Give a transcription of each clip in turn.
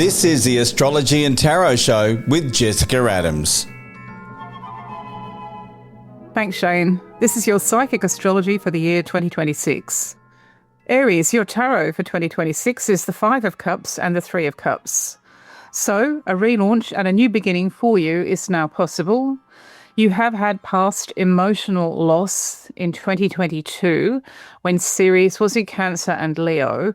This is the Astrology and Tarot Show with Jessica Adams. Thanks, Shane. This is your psychic astrology for the year 2026. Aries, your tarot for 2026 is the Five of Cups and the Three of Cups. So, a relaunch and a new beginning for you is now possible. You have had past emotional loss in 2022 when Ceres was in Cancer and Leo,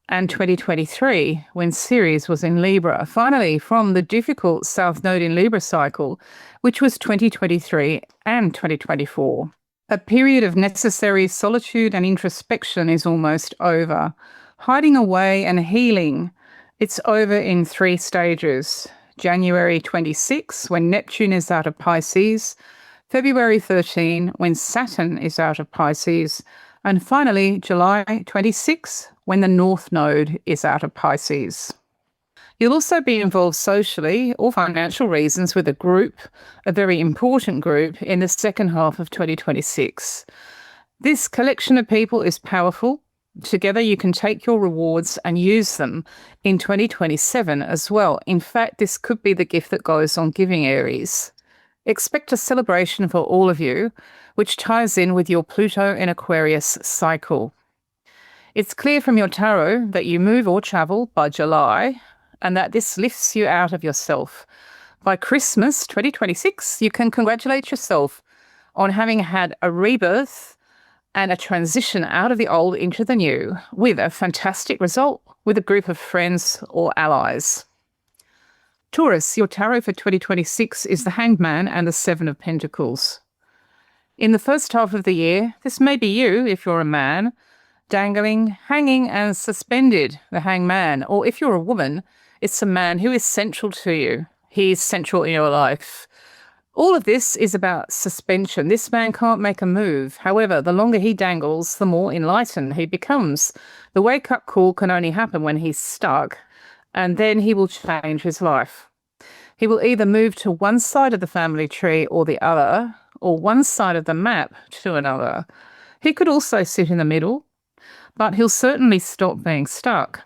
and 2023 when Ceres was in Libra. Finally, from the difficult South Node in Libra cycle, which was 2023 and 2024. A period of necessary solitude and introspection is almost over. Hiding away and healing, it's over in 3 stages. January 26, when Neptune is out of Pisces, February 13, when Saturn is out of Pisces, and finally, July 26, when the North Node is out of Pisces. You'll also be involved socially or financial reasons with a group, a very important group, in the second half of 2026. This collection of people is powerful. Together you can take your rewards and use them in 2027 as well. In fact, this could be the gift that goes on giving, Aries. Expect a celebration for all of you, which ties in with your Pluto in Aquarius cycle. It's clear from your tarot that you move or travel by July, and that this lifts you out of yourself. By Christmas 2026, you can congratulate yourself on having had a rebirth and a transition out of the old into the new with a fantastic result with a group of friends or allies. Taurus, your tarot for 2026 is the Hanged Man and the Seven of Pentacles. In the first half of the year, this may be you if you're a man, dangling, hanging and suspended, the Hanged Man. Or if you're a woman, it's a man who is central to you. He is central in your life. All of this is about suspension. This man can't make a move. However, the longer he dangles, the more enlightened he becomes. The wake-up call can only happen when he's stuck, and then he will change his life. He will either move to one side of the family tree or the other, or one side of the map to another. He could also sit in the middle, but he'll certainly stop being stuck.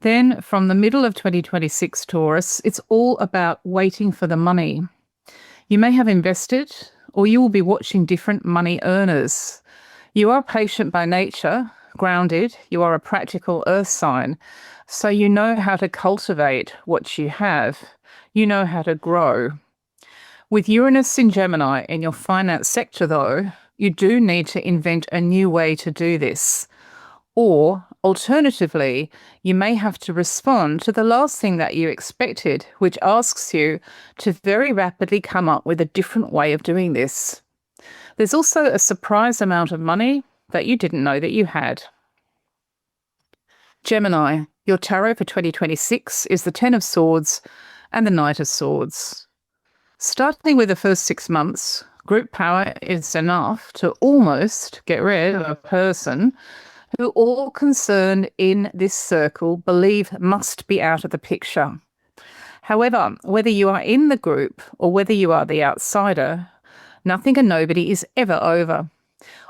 Then, from the middle of 2026, Taurus, it's all about waiting for the money. You may have invested, or you will be watching different money earners. You are patient by nature, grounded, you are a practical earth sign, so you know how to cultivate what you have. You know how to grow. With Uranus in Gemini in your finance sector, though, you do need to invent a new way to do this. Or, alternatively, you may have to respond to the last thing that you expected, which asks you to very rapidly come up with a different way of doing this. There's also a surprise amount of money that you didn't know that you had. Gemini, your tarot for 2026 is the Ten of Swords and the Knight of Swords. Starting with the first 6 months, group power is enough to almost get rid of a person who all concerned in this circle believe must be out of the picture. However, whether you are in the group or whether you are the outsider, nothing and nobody is ever over.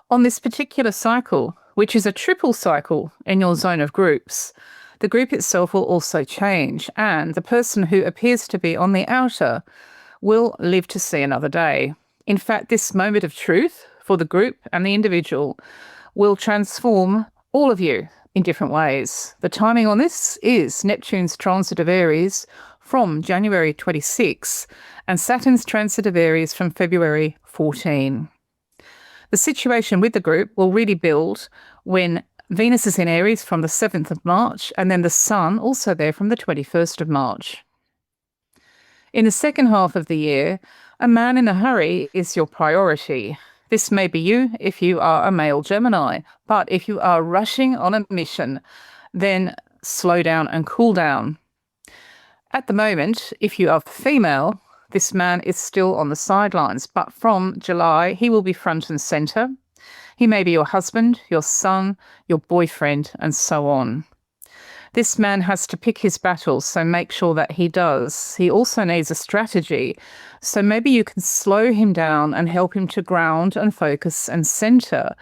On this particular cycle, which is a triple cycle in your zone of groups, the group itself will also change, and the person who appears to be on the outer will live to see another day. In fact, this moment of truth for the group and the individual will transform all of you in different ways. The timing on this is Neptune's transit of Aries from January 26 and Saturn's transit of Aries from February 14. The situation with the group will really build when Venus is in Aries from the 7th of March and then the Sun also there from the 21st of March. In the second half of the year, a man in a hurry is your priority. This may be you if you are a male Gemini, but if you are rushing on a mission, then slow down and cool down. At the moment, if you are female, this man is still on the sidelines, but from July, he will be front and centre. He may be your husband, your son, your boyfriend, and so on. This man has to pick his battles, so make sure that he does. He also needs a strategy, so maybe you can slow him down and help him to ground and focus and centre,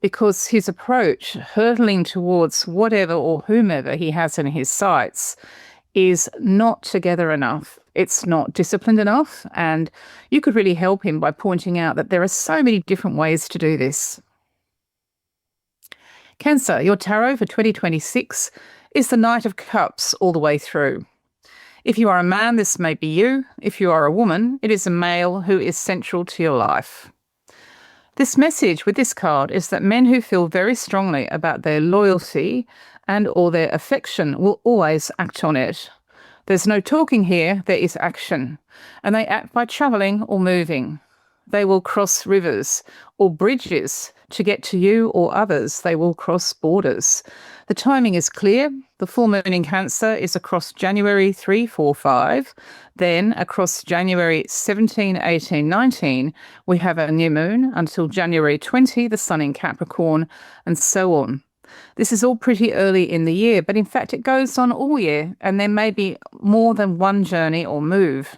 because his approach, hurtling towards whatever or whomever he has in his sights, is not together enough. It's not disciplined enough, and you could really help him by pointing out that there are so many different ways to do this. Cancer, your tarot for 2026 is the Knight of Cups all the way through. If you are a man, this may be you. If you are a woman, it is a male who is central to your life. This message with this card is that men who feel very strongly about their loyalty and or their affection will always act on it. There's no talking here, there is action. And they act by travelling or moving. They will cross rivers or bridges to get to you or others. They will cross borders. The timing is clear. The full moon in Cancer is across January 3, 4, 5. Then across January 17, 18, 19, we have a new moon until January 20, the sun in Capricorn, and so on. This is all pretty early in the year, but in fact it goes on all year, and there may be more than one journey or move.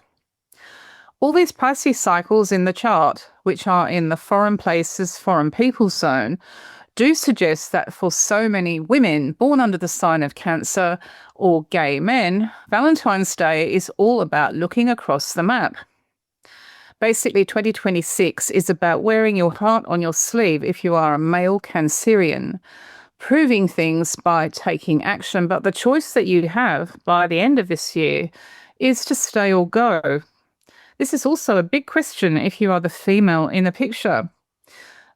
All these Pisces cycles in the chart, which are in the foreign places, foreign people zone, do suggest that for so many women born under the sign of Cancer or gay men, Valentine's Day is all about looking across the map. Basically, 2026 is about wearing your heart on your sleeve if you are a male Cancerian, proving things by taking action, but the choice that you have by the end of this year is to stay or go. This is also a big question if you are the female in the picture.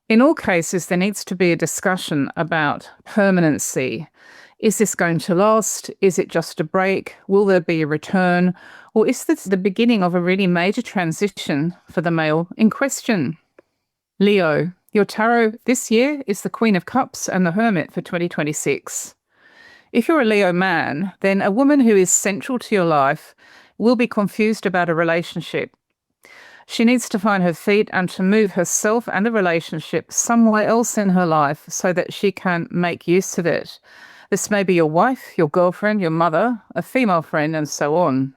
In all cases, there needs to be a discussion about permanency. Is this going to last? Is it just a break? Will there be a return? Or is this the beginning of a really major transition for the male in question? Leo, your tarot this year is the Queen of Cups and the Hermit for 2026. If you're a Leo man, then a woman who is central to your life will be confused about a relationship. She needs to find her feet and to move herself and the relationship somewhere else in her life so that she can make use of it. This may be your wife, your girlfriend, your mother, a female friend, and so on.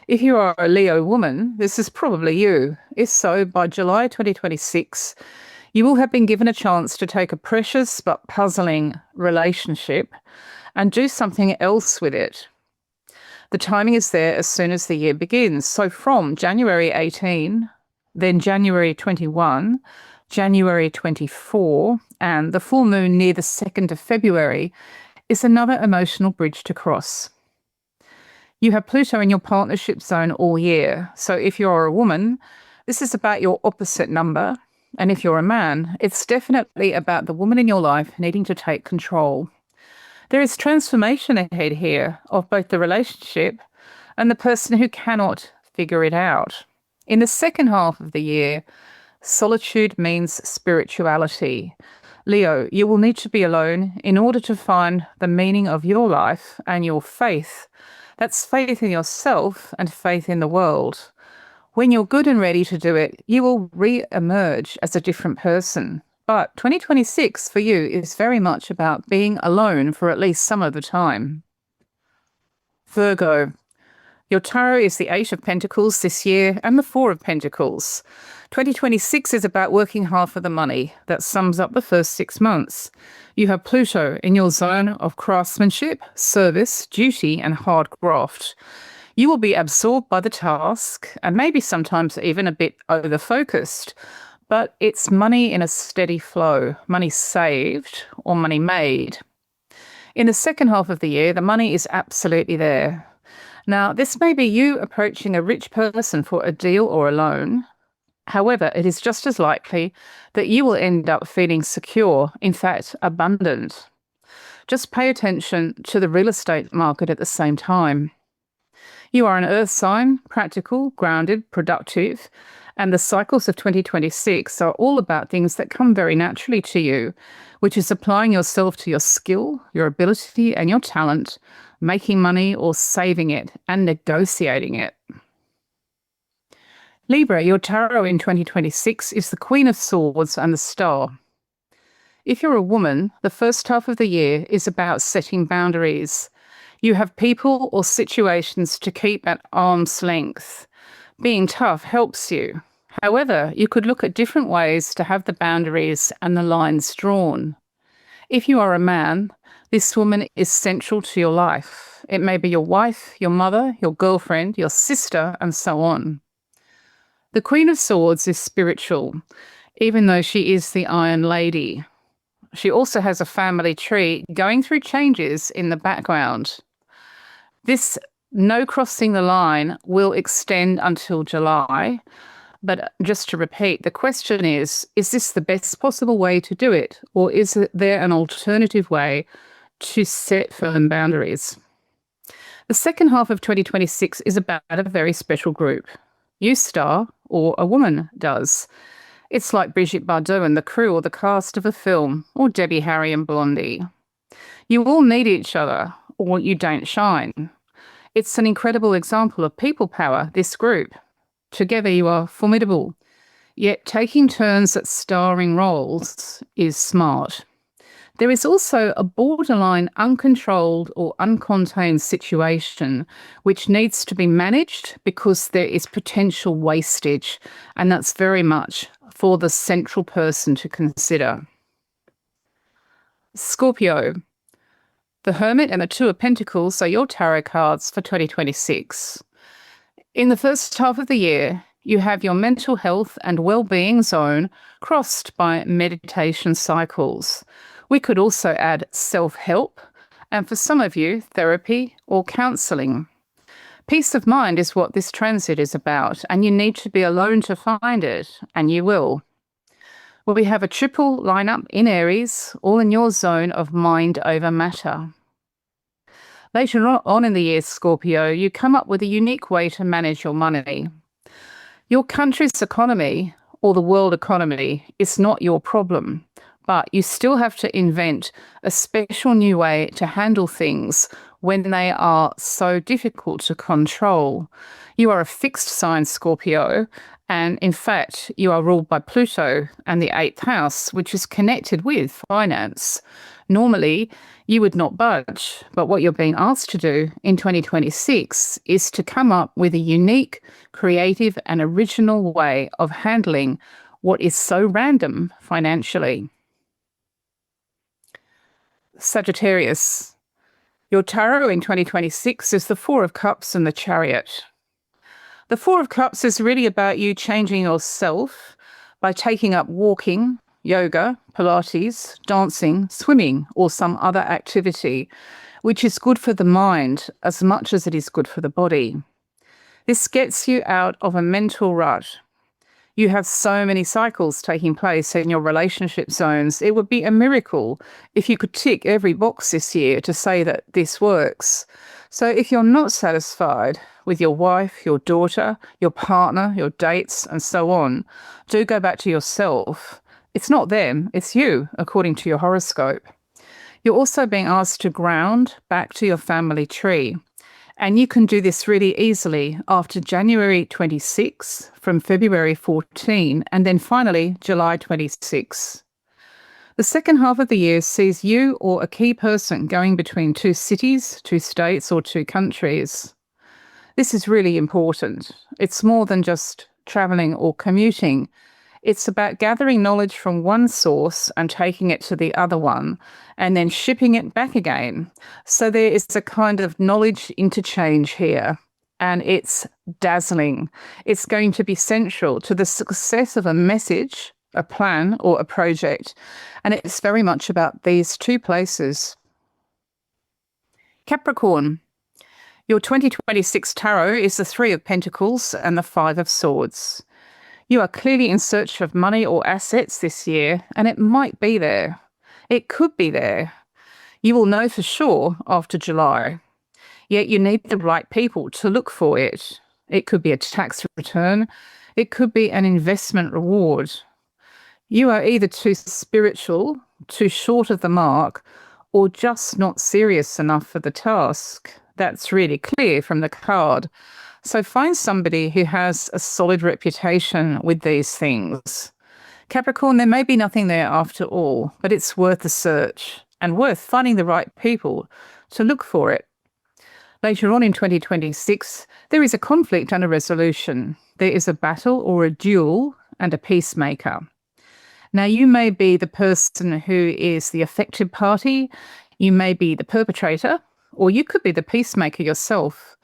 If you are a Leo woman, this is probably you. If so, by July 2026, you will have been given a chance to take a precious but puzzling relationship and do something else with it. The timing is there as soon as the year begins. So from January 18, then January 21, January 24, and the full moon near the 2nd of February is another emotional bridge to cross. You have Pluto in your partnership zone all year. So if you're a woman, this is about your opposite number. And if you're a man, it's definitely about the woman in your life needing to take control. There is transformation ahead here of both the relationship and the person who cannot figure it out. In the second half of the year, solitude means spirituality. Leo, you will need to be alone in order to find the meaning of your life and your faith. That's faith in yourself and faith in the world. When you're good and ready to do it, you will re-emerge as a different person. But 2026 for you is very much about being alone for at least some of the time. Virgo, your tarot is the 8 of Pentacles this year and the 4 of Pentacles. 2026 is about working hard for the money. That sums up the first 6 months. You have Pluto in your zone of craftsmanship, service, duty, and hard graft. You will be absorbed by the task and maybe sometimes even a bit over-focused. But it's money in a steady flow, money saved or money made. In the second half of the year, the money is absolutely there. Now, this may be you approaching a rich person for a deal or a loan. However, it is just as likely that you will end up feeling secure, in fact, abundant. Just pay attention to the real estate market at the same time. You are an earth sign, practical, grounded, productive, and the cycles of 2026 are all about things that come very naturally to you, which is applying yourself to your skill, your ability, and your talent, making money or saving it, and negotiating it. Libra, your tarot in 2026 is the Queen of Swords and the Star. If you're a woman, the first half of the year is about setting boundaries. You have people or situations to keep at arm's length. Being tough helps you. However, you could look at different ways to have the boundaries and the lines drawn. If you are a man, this woman is central to your life. It may be your wife, your mother, your girlfriend, your sister, and so on. The Queen of Swords is spiritual, even though she is the Iron Lady. She also has a family tree going through changes in the background. This no crossing the line will extend until July. But just to repeat, the question is this the best possible way to do it? Or is there an alternative way to set firm boundaries? The second half of 2026 is about a very special group. You star, or a woman does. It's like Brigitte Bardot and the crew or the cast of a film, or Debbie, Harry and Blondie. You all need each other, or you don't shine. It's an incredible example of people power, this group. Together you are formidable, yet taking turns at starring roles is smart. There is also a borderline uncontrolled or uncontained situation which needs to be managed because there is potential wastage, and that's very much for the central person to consider. Scorpio. The Hermit and the Two of Pentacles are your tarot cards for 2026. In the first half of the year, you have your mental health and well-being zone crossed by meditation cycles. We could also add self-help, and for some of you, therapy or counselling. Peace of mind is what this transit is about, and you need to be alone to find it, and you will. Well, we have a triple lineup in Aries, all in your zone of mind over matter. Later on in the year, Scorpio, you come up with a unique way to manage your money. Your country's economy, or the world economy, is not your problem, but you still have to invent a special new way to handle things when they are so difficult to control. You are a fixed sign, Scorpio, and in fact, you are ruled by Pluto and the 8th house, which is connected with finance. Normally, you would not budge, but what you're being asked to do in 2026 is to come up with a unique, creative and original way of handling what is so random financially. Sagittarius. Your tarot in 2026 is the Four of Cups and the Chariot. The Four of Cups is really about you changing yourself by taking up walking, yoga, Pilates, dancing, swimming, or some other activity, which is good for the mind as much as it is good for the body. This gets you out of a mental rut. You have so many cycles taking place in your relationship zones. It would be a miracle if you could tick every box this year to say that this works. So if you're not satisfied with your wife, your daughter, your partner, your dates, and so on, do go back to yourself. It's not them, it's you, according to your horoscope. You're also being asked to ground back to your family tree. And you can do this really easily after January 26, from February 14, and then finally July 26. The second half of the year sees you or a key person going between two cities, two states, or two countries. This is really important. It's more than just travelling or commuting. It's about gathering knowledge from one source and taking it to the other one, and then shipping it back again. So there is a kind of knowledge interchange here, and it's dazzling. It's going to be central to the success of a message, a plan, or a project, and it's very much about these two places. Capricorn. Your 2026 tarot is the Three of Pentacles and the Five of Swords. You are clearly in search of money or assets this year, and it might be there. It could be there. You will know for sure after July. Yet you need the right people to look for it. It could be a tax return. It could be an investment reward. You are either too spiritual, too short of the mark, or just not serious enough for the task. That's really clear from the card. So find somebody who has a solid reputation with these things. Capricorn, there may be nothing there after all, but it's worth a search and worth finding the right people to look for it. Later on in 2026, there is a conflict and a resolution. There is a battle or a duel and a peacemaker. Now, you may be the person who is the affected party. You may be the perpetrator, or you could be the peacemaker yourself.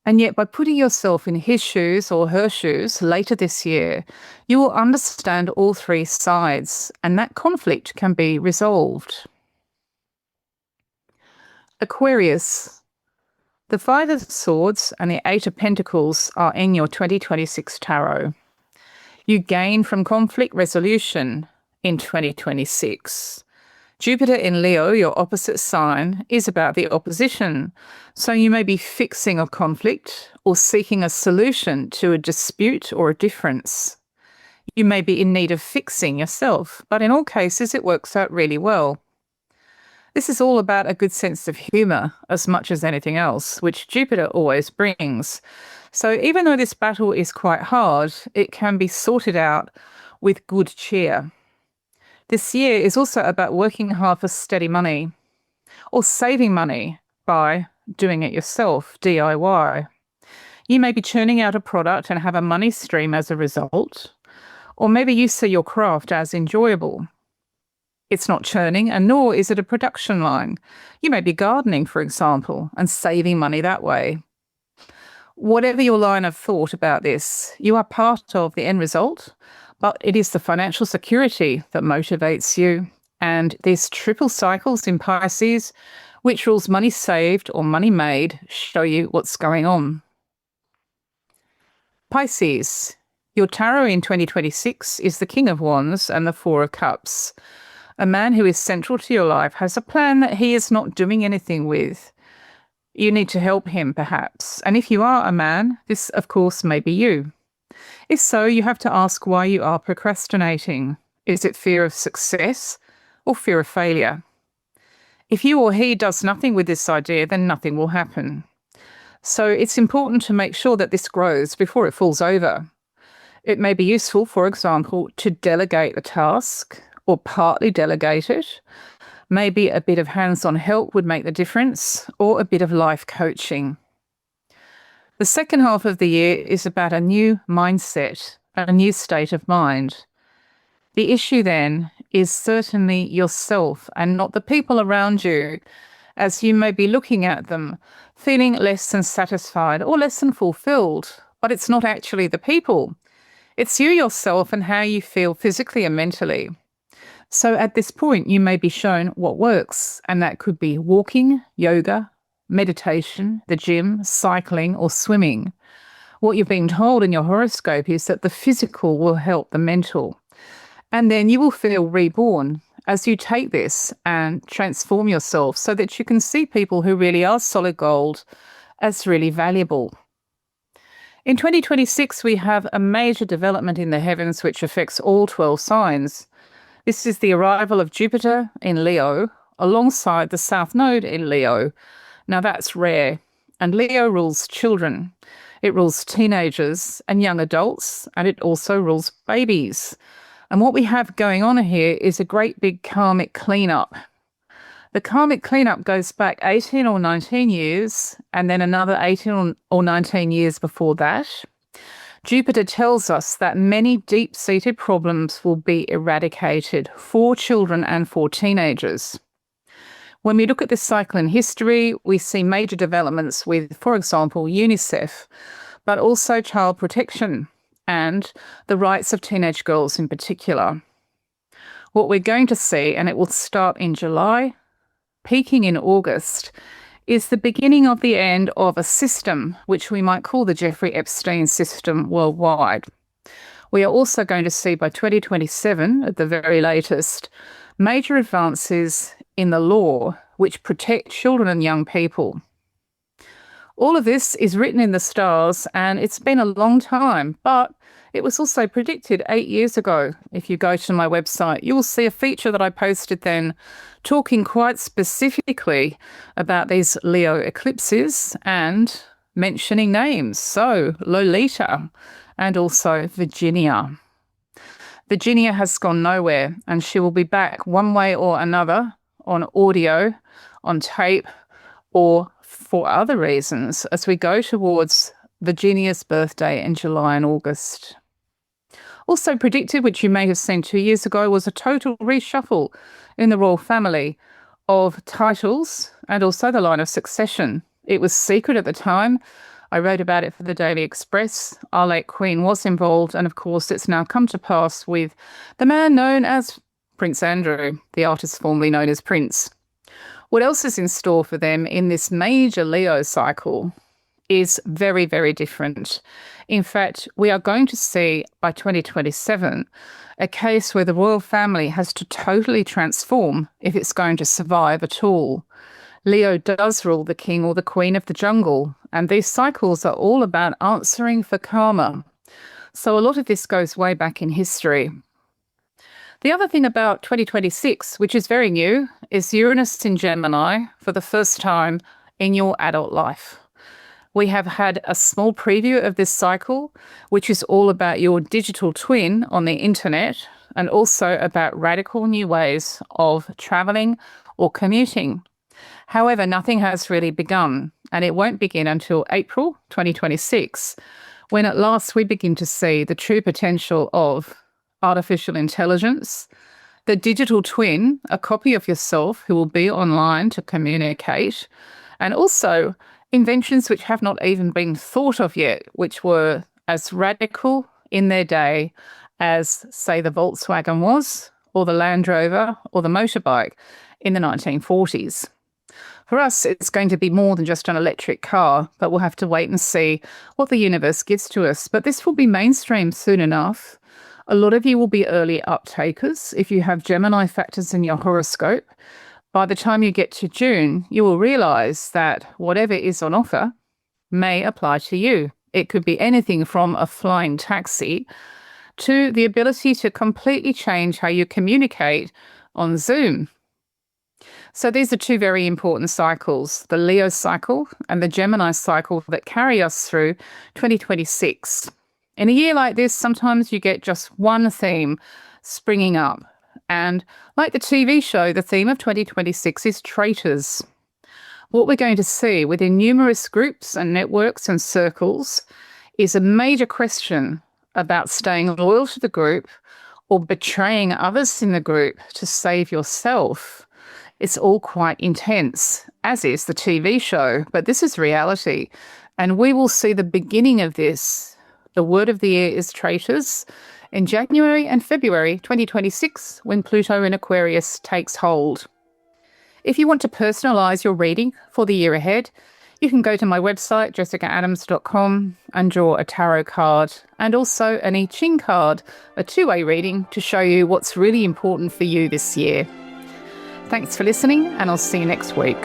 And yet by putting yourself in his shoes or her shoes later this year, you will understand all three sides, and that conflict can be resolved. Aquarius. The Five of Swords and the Eight of Pentacles are in your 2026 tarot. You gain from conflict resolution in 2026. Jupiter in Leo, your opposite sign, is about the opposition. So you may be fixing a conflict or seeking a solution to a dispute or a difference. You may be in need of fixing yourself, but in all cases it works out really well. This is all about a good sense of humour as much as anything else, which Jupiter always brings. So even though this battle is quite hard, it can be sorted out with good cheer. This year is also about working hard for steady money or saving money by doing it yourself, DIY. You may be churning out a product and have a money stream as a result, or maybe you see your craft as enjoyable. It's not churning, and nor is it a production line. You may be gardening, for example, and saving money that way. Whatever your line of thought about this, you are part of the end result, but it is the financial security that motivates you. And these triple cycles in Pisces, which rules money saved or money made, show you what's going on. Pisces. Your tarot in 2026 is the King of Wands and the Four of Cups. A man who is central to your life has a plan that he is not doing anything with. You need to help him, perhaps. And if you are a man, this, of course, may be you. If so, you have to ask why you are procrastinating. Is it fear of success or fear of failure? If you or he does nothing with this idea, then nothing will happen. So it's important to make sure that this grows before it falls over. It may be useful, for example, to delegate a task or partly delegate it. Maybe a bit of hands-on help would make the difference, or a bit of life coaching. The second half of the year is about a new mindset, a new state of mind. The issue then is certainly yourself and not the people around you, as you may be looking at them, feeling less than satisfied or less than fulfilled. But it's not actually the people. It's you yourself and how you feel physically and mentally. So at this point, you may be shown what works, and that could be walking, yoga, meditation, the gym, cycling, or swimming. What you're being told in your horoscope is that the physical will help the mental. And then you will feel reborn as you take this and transform yourself so that you can see people who really are solid gold as really valuable. In 2026, we have a major development in the heavens which affects all 12 signs. This is the arrival of Jupiter in Leo alongside the South Node in Leo. Now that's rare. And Leo rules children. It rules teenagers and young adults, and it also rules babies. And what we have going on here is a great big karmic cleanup. The karmic cleanup goes back 18 or 19 years, and then another 18 or 19 years before that. Jupiter tells us that many deep-seated problems will be eradicated for children and for teenagers. When we look at this cycle in history, we see major developments with, for example, UNICEF, but also child protection and the rights of teenage girls in particular. What we're going to see, and it will start in July, peaking in August, is the beginning of the end of a system which we might call the Jeffrey Epstein system worldwide. We are also going to see by 2027, at the very latest, major advances in the law which protect children and young people. All of this is written in the stars, and it's been a long time, but it was also predicted 8 years ago. If you go to my website, you will see a feature that I posted then talking quite specifically about these Leo eclipses and mentioning names. So Lolita and also Virginia. Virginia has gone nowhere, and she will be back one way or another on audio, on tape, or for other reasons as we go towards Virginia's birthday in July and August. Also predicted, which you may have seen 2 years ago, was a total reshuffle in the royal family of titles and also the line of succession. It was secret at the time. I wrote about it for the Daily Express. Our late Queen was involved, and of course it's now come to pass with the man known as Prince Andrew, the artist formerly known as Prince. What else is in store for them in this major Leo cycle is very, very different. In fact, we are going to see by 2027 a case where the royal family has to totally transform if it's going to survive at all. Leo does rule the king or the queen of the jungle, and these cycles are all about answering for karma. So a lot of this goes way back in history. The other thing about 2026, which is very new, is Uranus in Gemini for the first time in your adult life. We have had a small preview of this cycle, which is all about your digital twin on the internet and also about radical new ways of travelling or commuting. However, nothing has really begun, and it won't begin until April 2026, when at last we begin to see the true potential of artificial intelligence, the digital twin, a copy of yourself who will be online to communicate, and also inventions which have not even been thought of yet, which were as radical in their day as, say, the Volkswagen was, or the Land Rover, or the motorbike in the 1940s. For us, it's going to be more than just an electric car, but we'll have to wait and see what the universe gives to us. But this will be mainstream soon enough. A lot of you will be early uptakers if you have Gemini factors in your horoscope. By the time you get to June, you will realise that whatever is on offer may apply to you. It could be anything from a flying taxi to the ability to completely change how you communicate on Zoom. So these are two very important cycles, the Leo cycle and the Gemini cycle that carry us through 2026. In a year like this, sometimes you get just one theme springing up. And like the TV show, the theme of 2026 is traitors. What we're going to see within numerous groups and networks and circles is a major question about staying loyal to the group or betraying others in the group to save yourself. It's all quite intense, as is the TV show, but this is reality. And we will see the beginning of this. The word of the year is traitors in January and February 2026, when Pluto in Aquarius takes hold. If you want to personalise your reading for the year ahead, you can go to my website, jessicaadams.com, and draw a tarot card and also an I Ching card, a two-way reading to show you what's really important for you this year. Thanks for listening, and I'll see you next week.